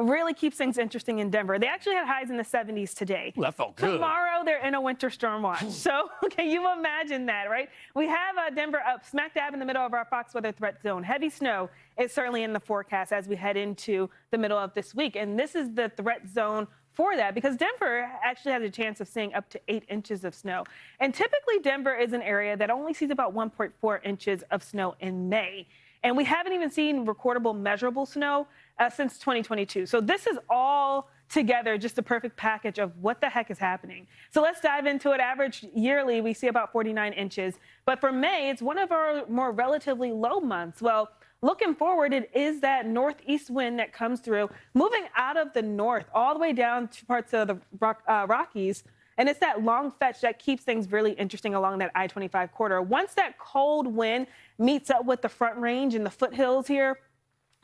really keeps things interesting in Denver. They actually had highs in the 70s today. Ooh, that felt good. Tomorrow, they're in a winter storm watch. So can you imagine that, right? We have Denver up smack dab in the middle of our Fox weather threat zone. Heavy snow is certainly in the forecast as we head into the middle of this week. And this is the threat zone for that because Denver actually has a chance of seeing up to 8 inches of snow. And typically Denver is an area that only sees about 1.4 inches of snow in May. And we haven't even seen recordable measurable snow since 2022. So this is all together just a perfect package of what the heck is happening. So let's dive into it. Average yearly, we see about 49 inches. But for May, it's one of our more relatively low months. Well, looking forward, it is that northeast wind that comes through, moving out of the north all the way down to parts of the Rockies. And it's that long fetch that keeps things really interesting along that I-25 corridor. Once that cold wind meets up with the Front Range and the foothills here,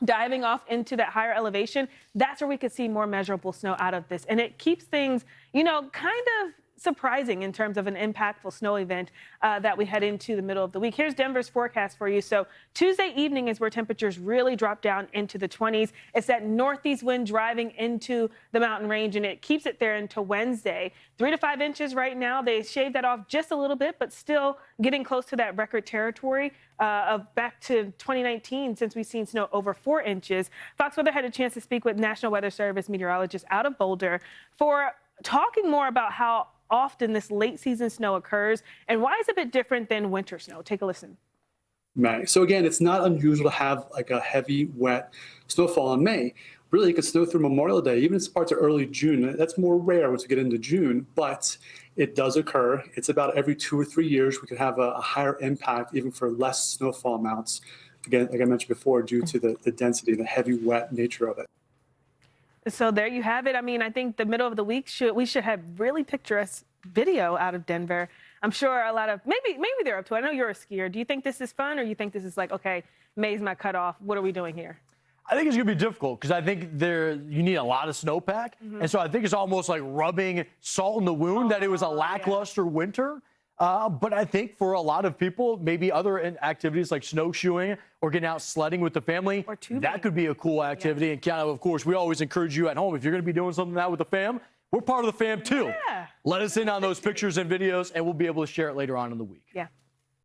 diving off into that higher elevation, that's where we could see more measurable snow out of this. And it keeps things, you know, kind of surprising in terms of an impactful snow event that we head into the middle of the week. Here's Denver's forecast for you. So Tuesday evening is where temperatures really drop down into the 20s. It's that northeast wind driving into the mountain range, and it keeps it there until Wednesday. 3 to 5 inches right now. They shaved that off just a little bit, but still getting close to that record territory of back to 2019 since we've seen snow over 4 inches. Fox Weather had a chance to speak with National Weather Service meteorologists out of Boulder for talking more about how often this late season snow occurs and why it's a bit different than winter snow. Take a listen. May. So again, it's not unusual to have like a heavy, wet snowfall in May. Really, it could snow through Memorial Day, even in parts of early June. That's more rare once we get into June, but it does occur. It's about every 2 or 3 years we could have a higher impact, even for less snowfall amounts. Again, like I mentioned before, due to the density, the heavy, wet nature of it. So there you have it. I mean, I think the middle of the week we should have really picturesque video out of Denver. I'm sure a lot of maybe they're up to it. I know you're a skier. Do you think this is fun, or you think this is like, okay, May's my cutoff? What are we doing here? I think it's going to be difficult because I think you need a lot of snowpack. And so I think it's almost like rubbing salt in the wound that it was a lackluster winter. But I think for a lot of people, maybe other activities like snowshoeing or getting out sledding with the family, that could be a cool activity. And Kiyana, of course, we always encourage you at home, if you're going to be doing something like that with the fam, we're part of the fam too. Yeah. Let us in on those pictures and videos, and we'll be able to share it later on in the week. Yeah.